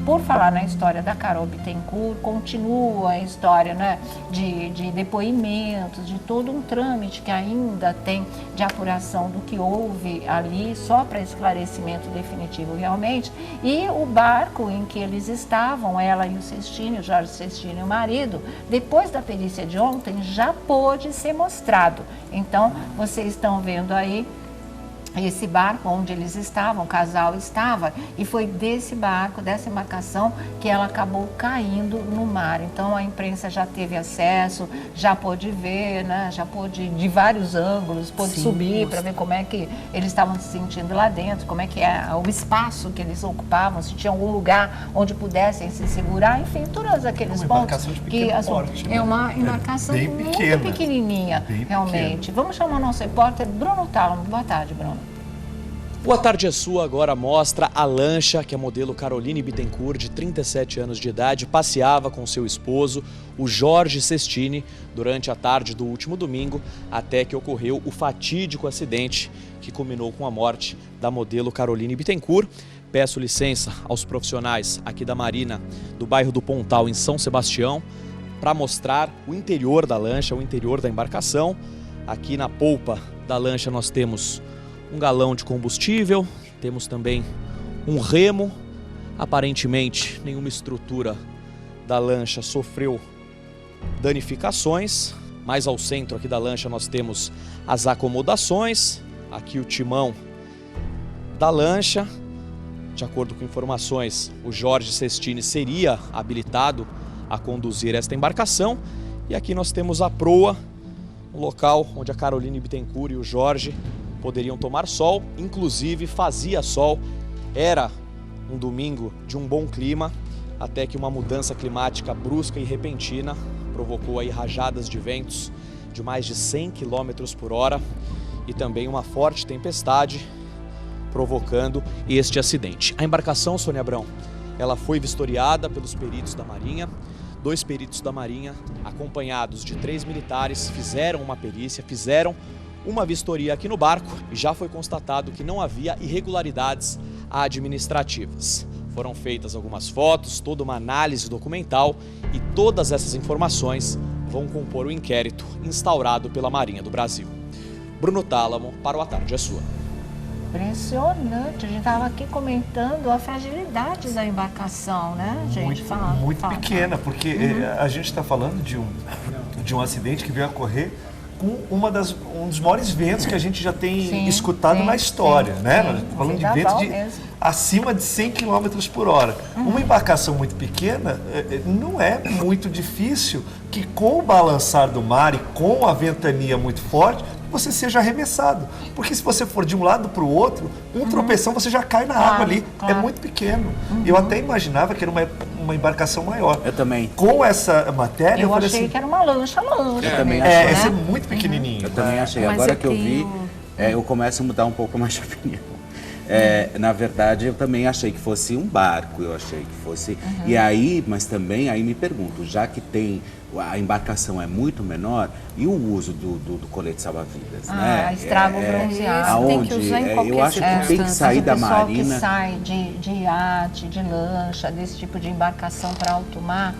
Por falar na história da Carol Bittencourt, continua a história, né, de depoimentos, de todo um trâmite que ainda tem de apuração do que houve ali, só para esclarecimento definitivo realmente. E o barco em que eles estavam, ela e o Sestini, o Jorge Sestini e o marido, depois da perícia de ontem, já pôde ser mostrado. Então, vocês estão vendo aí esse barco onde eles estavam, o casal estava, e foi desse barco, dessa embarcação, que ela acabou caindo no mar. Então a imprensa já teve acesso, já pôde ver, né? Já pôde, de vários ângulos, pôde subir para ver como é que eles estavam se sentindo lá dentro, como é que é o espaço que eles ocupavam, se tinha algum lugar onde pudessem se segurar, enfim, todos aqueles pontos. Que porte, né? É uma embarcação muito pequenininha, realmente. Vamos chamar o nosso repórter Bruno Tálamo. Boa tarde, Bruno. Boa tarde, é sua. Agora mostra a lancha que a modelo Caroline Bittencourt, de 37 anos de idade, passeava com seu esposo, o Jorge Sestini, durante a tarde do último domingo, até que ocorreu o fatídico acidente que culminou com a morte da modelo Caroline Bittencourt. Peço licença aos profissionais aqui da Marina, do bairro do Pontal, em São Sebastião, para mostrar o interior da lancha, o interior da embarcação. Aqui na polpa da lancha nós temos um galão de combustível, temos também um remo. Aparentemente, nenhuma estrutura da lancha sofreu danificações. Mais ao centro aqui da lancha nós temos as acomodações, aqui o timão da lancha. De acordo com informações, o Jorge Sestini seria habilitado a conduzir esta embarcação. E aqui nós temos a proa, um local onde a Caroline Bittencourt e o Jorge poderiam tomar sol, inclusive fazia sol, era um domingo de um bom clima, até que uma mudança climática brusca e repentina provocou aí rajadas de ventos de mais de 100 km por hora e também uma forte tempestade, provocando este acidente. A embarcação, Sônia Abrão, ela foi vistoriada pelos peritos da Marinha. 2 peritos da Marinha, acompanhados de 3 militares, fizeram uma perícia, fizeram uma vistoria aqui no barco e já foi constatado que não havia irregularidades administrativas. Foram feitas algumas fotos, toda uma análise documental e todas essas informações vão compor o inquérito instaurado pela Marinha do Brasil. Bruno Tálamo, para o A Tarde é Sua. Impressionante, a gente estava aqui comentando a fragilidade da embarcação, né, gente? Muito pequena, porque a gente está falando de um acidente que veio a ocorrer com um dos maiores ventos que a gente já tem escutado na história, né? Nós estamos falando de ventos acima de 100 km por hora. Uma embarcação muito pequena, não é muito difícil que com o balançar do mar e com a ventania muito forte, você seja arremessado. Porque se você for de um lado para o outro, um tropeção você já cai na água ali. É muito pequeno. Eu até imaginava que era uma embarcação maior. Eu também. Com essa matéria, eu falei achei assim, que era uma lancha. Eu também achei. Essa é muito pequenininha. Eu também achei. Mas agora que eu vi, eu começo a mudar um pouco mais de opinião. Na verdade, eu também achei que fosse um barco, eu achei que fosse... E aí, mas também, aí me pergunto, já que a embarcação é muito menor, e o uso do colete salva-vidas, né? Estrago bronzeado. Aonde? Tem que usar em qualquer eu acho que tem que sair da Marina. O pessoal que sai de iate, de lancha, desse tipo de embarcação para alto mar,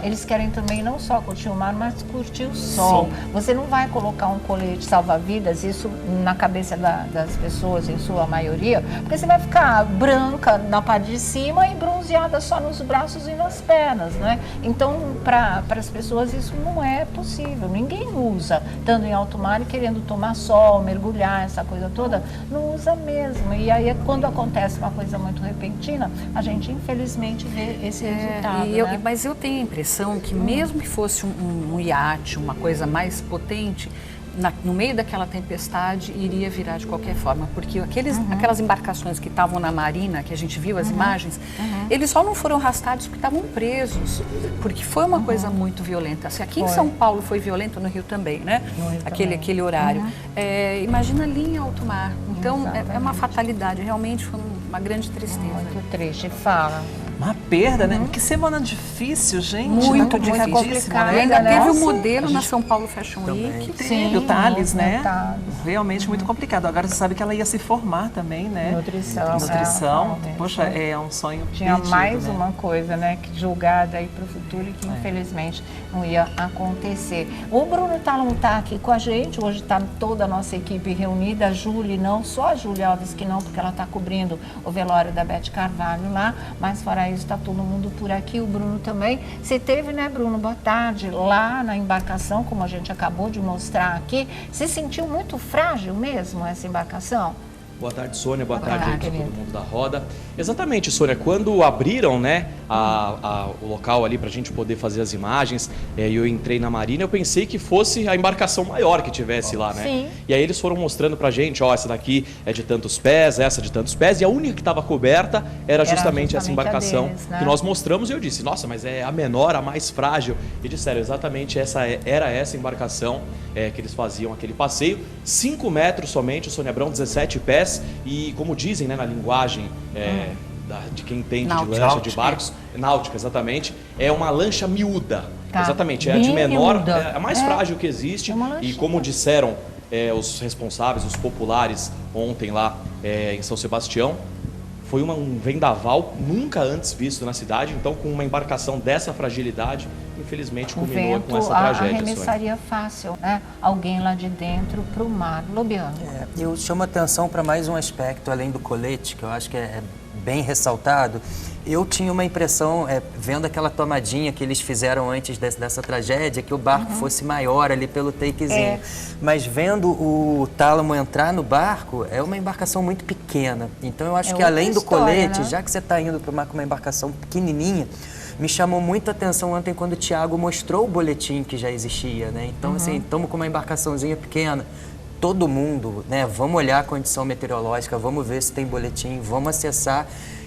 eles querem também não só curtir o mar, mas curtir o sol. Sim. Você não vai colocar um colete salva-vidas, isso na cabeça das pessoas, em sua maioria, porque você vai ficar branca na parte de cima e bronzeada só nos braços e nas pernas, né? Então, para as pessoas isso não é possível. Ninguém usa, estando em alto mar e querendo tomar sol, mergulhar, essa coisa toda, não usa mesmo. E aí, quando acontece uma coisa muito repentina, a gente infelizmente vê esse resultado. Né? Mas eu tenho a impressão que mesmo que fosse um iate, uma coisa mais potente, no meio daquela tempestade iria virar de qualquer forma, porque aquelas embarcações que estavam na marina, que a gente viu as imagens, eles só não foram arrastados porque estavam presos, porque foi uma coisa muito violenta. Assim, aqui em São Paulo foi violento, no Rio também, né? Aquele horário. Imagina ali em alto mar. Então é uma fatalidade, realmente foi uma grande tristeza. Muito triste, fala. Uma perda, né? Que semana difícil, gente. Muito dificílima, complicada, né? Ainda né? teve o Sim, modelo na São Paulo Fashion Week. Teve o Thales, né? Thales. Realmente muito complicado. Agora você sabe que ela ia se formar também, né? Nutrição. Nutrição. É, Poxa, é um sonho tinha perdido, mais né? uma coisa, né, que julgada aí para o futuro e que infelizmente não ia acontecer. O Bruno não tá aqui com a gente, hoje está toda a nossa equipe reunida, a Júlia, não só a Júlia Alves que não, porque ela está cobrindo o velório da Beth Carvalho lá, mas fora isso está todo mundo por aqui, o Bruno também. Você teve, né, Bruno, boa tarde, lá na embarcação, como a gente acabou de mostrar aqui, se sentiu muito frágil mesmo essa embarcação? Boa tarde, Sônia. Boa Boa tarde tarde, a todo querido. mundo da roda. Exatamente, Sônia. Quando abriram, né, o local ali para a gente poder fazer as imagens, e eu entrei na marina, eu pensei que fosse a embarcação maior que tivesse lá, né? Sim. E aí eles foram mostrando pra gente, ó, essa daqui é de tantos pés, essa de tantos pés, e a única que estava coberta era justamente essa a embarcação deles, né? que nós mostramos, e eu disse, nossa, mas é a menor, a mais frágil. E disseram, exatamente era essa embarcação que eles faziam aquele passeio. 5 metros somente, Sônia Abrão, 17 pés, e como dizem, né, na linguagem de quem entende Náutica. de lancha, de barcos, náutica, exatamente, é uma lancha miúda. Tá. Exatamente, é a Bem de menor, miúda. é a mais frágil que existe. É uma E lanchinha. como disseram os responsáveis, os populares, ontem lá em São Sebastião, foi um vendaval nunca antes visto na cidade. Então, com uma embarcação dessa fragilidade, infelizmente O culminou com vento essa tragédia. Sônia. arremessaria fácil, né? Alguém lá de dentro para o mar. Lobiano. Eu chamo atenção para mais um aspecto, além do colete, que eu acho que é bem ressaltado. Eu tinha uma impressão, vendo aquela tomadinha que eles fizeram antes dessa tragédia, que o barco fosse maior ali pelo takezinho. Mas vendo o Tálamo entrar no barco, é uma embarcação muito pequena. Então eu acho que outra além do história, colete, né? já que você está indo para uma embarcação pequenininha, me chamou muito a atenção ontem quando o Thiago mostrou o boletim que já existia, né? Então, assim, estamos com uma embarcaçãozinha pequena. Todo mundo, né? Vamos olhar a condição meteorológica, vamos ver se tem boletim, vamos acessar.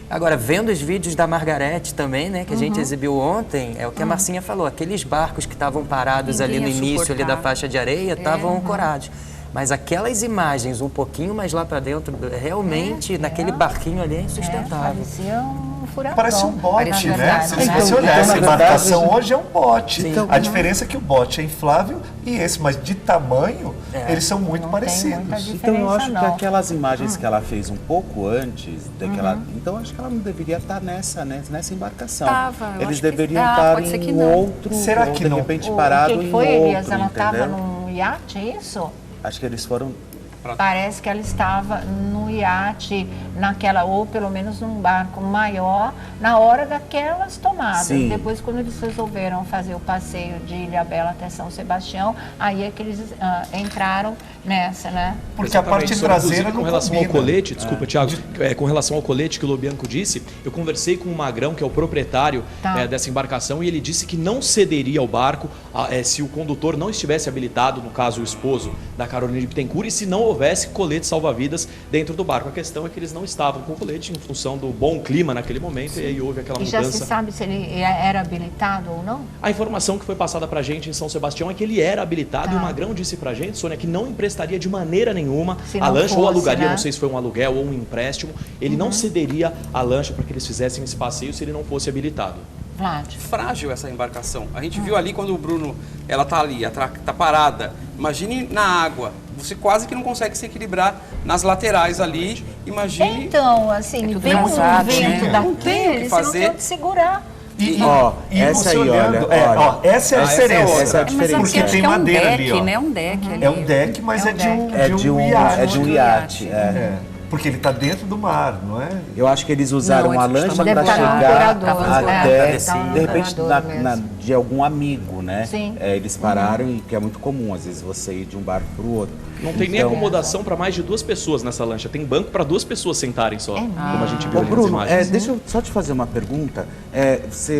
Agora, vendo os vídeos da Margarete também, né, que a gente exibiu ontem, é o que a Marcinha falou, aqueles barcos que estavam parados Ninguém ali no ia início ali da suportar. faixa de areia estavam ancorados. Mas aquelas imagens um pouquinho mais lá para dentro, realmente, naquele barquinho ali é insustentável. Parecia um furacão. Parece um bote, Na né? verdade, Se né? você olhar, Então, essa na verdade, embarcação hoje é um bote. Sim. A diferença é que o bote é inflável e esse, mas de tamanho, eles são muito Não tem parecidos. muita diferença. Então eu acho que não. aquelas imagens que ela fez um pouco antes daquela, então acho que ela não deveria estar nessa embarcação. Tava, eu Eles acho que- deveriam Ah, estar pode ser que em não. outro, Será ou que de não? repente O parado que em foi, outro, Elias? Ela estava entendeu? num iate, é isso? Acho que eles foram. Parece que ela estava no iate, naquela, ou pelo menos num barco maior, na hora daquelas tomadas. Sim. Depois, quando eles resolveram fazer o passeio de Ilhabela até São Sebastião, aí é que eles entraram nessa, né? Porque a parte Exatamente, traseira inclusive, não com relação combina. ao colete, desculpa, Thiago, com relação ao colete que o Lobianco disse, eu conversei com o Magrão, que é o proprietário Tá. dessa embarcação, e ele disse que não cederia ao barco se o condutor não estivesse habilitado, no caso o esposo da Carolina de Bittencourt, e se não houvesse colete salva-vidas dentro do barco. A questão é que eles não estavam com colete em função do bom clima naquele momento, e aí houve aquela E já mudança. se sabe se ele era habilitado ou não? A informação que foi passada pra gente em São Sebastião é que ele era habilitado, Tá. e o Magrão disse pra gente, Sônia, que não emprestaria de maneira nenhuma Se a não lancha, ou fosse, alugaria, né? não sei se foi um aluguel ou um empréstimo, ele não cederia a lancha para que eles fizessem esse passeio se ele não fosse habilitado. Vlad. Frágil essa embarcação. A gente viu ali quando o Bruno, ela tá ali, tá parada. Imagine na água. Você quase que não consegue se equilibrar nas laterais ali. Imagine. Então, assim, tudo vendo pesado, um vento né? Não tem o que daquele, você não fazer. tem onde segurar. E essa você aí, olhando, olha. essa é a essa é diferença. outra. Essa é a Mas diferença. aqui Porque acho tem que é um madeira deck, ali, ó. né? Um deck ali. É um deck, mas É é, um de um, deck. É de um iate. É, porque ele está dentro do mar, não é? Eu acho que eles usaram Não, a eles lancha Deve para estar no chegar operador, até, né? Tá no de repente, operador mesmo. de algum amigo, né? Sim. Eles pararam, e que é muito comum, às vezes, você ir de um barco para o outro. Não tem nem Então- acomodação para mais de 2 pessoas nessa lancha, tem banco para 2 pessoas sentarem só, como a gente viu Ô, ali nas Bruno, imagens. deixa eu só te fazer uma pergunta.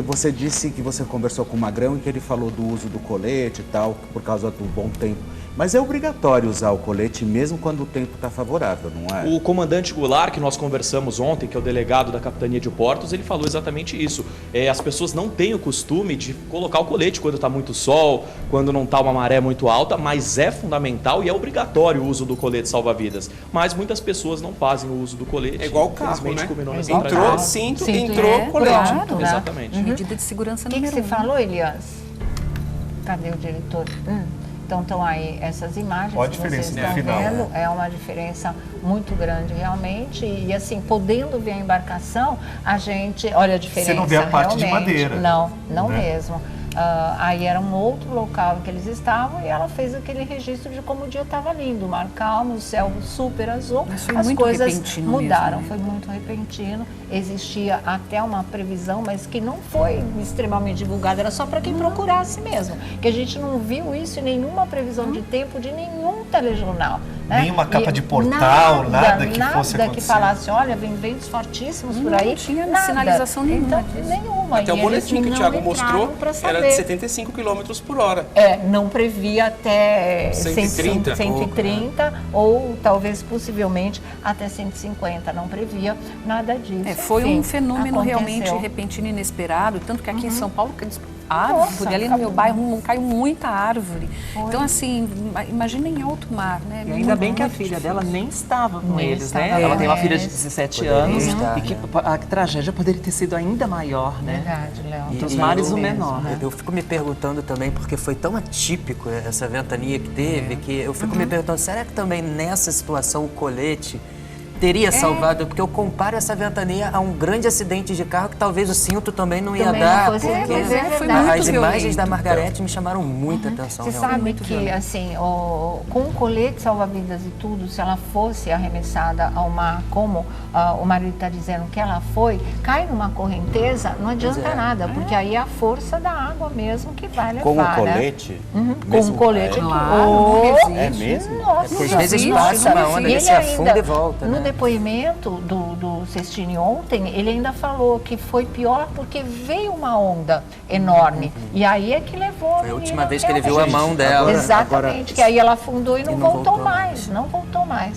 Você disse que você conversou com o Magrão e que ele falou do uso do colete e tal, por causa do bom tempo. Mas é obrigatório usar o colete mesmo quando o tempo está favorável, não é? O comandante Goulart, que nós conversamos ontem, que é o delegado da Capitania de Portos, ele falou exatamente isso. As pessoas não têm o costume de colocar o colete quando está muito sol, quando não está uma maré muito alta, mas é fundamental e é obrigatório o uso do colete salva-vidas. Mas muitas pessoas não fazem o uso do colete. É igual o carro, infelizmente, né? combinou nessa Entrou tragédia. cinto, Cinto, entrou colete. claro, né? Exatamente. Medida de segurança O que número você 1. falou, Elias? Cadê o diretor? Então estão aí essas imagens Olha a que diferença vocês no estão final. vendo. É uma diferença muito grande realmente. E assim, podendo ver a embarcação, a gente... Olha a diferença. Você não vê a parte de realmente. madeira. Não né? mesmo. Aí era um outro local em que eles estavam e ela fez aquele registro de como o dia estava lindo, mar calmo, o céu super azul. Mas foi as muito coisas repentino mudaram, mesmo, né? foi muito repentino. Existia até uma previsão, mas que não foi extremamente divulgada, era só para quem procurasse mesmo. Que a gente não viu isso em nenhuma previsão de tempo de nenhum telejornal. Né? Nenhuma capa E de portal, nada que fosse Nada que acontecer. falasse, olha, vem ventos fortíssimos por aí. Não tinha nada. sinalização nenhuma Então, disso. nenhuma. Até o E boletim que o eles Thiago não mostrou entraram pra era saber. de 75 km por hora. Não previa até 130, 130 ou talvez possivelmente até 150, não previa nada disso. Foi Enfim, um fenômeno aconteceu. realmente repentino e inesperado, tanto que aqui em São Paulo, Nossa, árvore, ali no meu bairro caiu muita árvore. Então, assim, imagina em alto mar, né? E ainda bem que a filha dela nem estava com Nem eles, né? estava Ela com tem uma filha de eles. 17 Poderia anos estar, e que né? a tragédia poderia ter sido ainda maior, né? Verdade, Léo. Entre os E- mares, o eu- menor, né? Eu fico me perguntando também, porque foi tão atípico essa ventania que teve, que eu fico me perguntando, será que também nessa situação o colete teria salvado? Porque eu comparo essa ventania a um grande acidente de carro que talvez o cinto também não ia Também não dar, fosse- porque mas é foi verdade. muito as imagens violento. da Margarete me chamaram muita atenção. Você realmente. sabe que, assim, com o colete salva-vidas e tudo, se ela fosse arremessada ao mar, como o marido está dizendo que ela foi, cai numa correnteza, não adianta Pois é. nada, porque aí é a força da água mesmo que vai levar, Com o né? colete? Com o colete. Claro, não resiste. É mesmo? Nossa, Porque às não vezes existe, passa não uma onda, existe. ele se E afunda e volta, No né? depoimento do Sestini ontem, ele ainda falou que foi pior porque veio uma onda enorme. E aí é que levou Foi a última menina vez que ele viu a realmente. mão dela. Exatamente, que aí ela afundou e não, não voltou voltou mais, não voltou mais.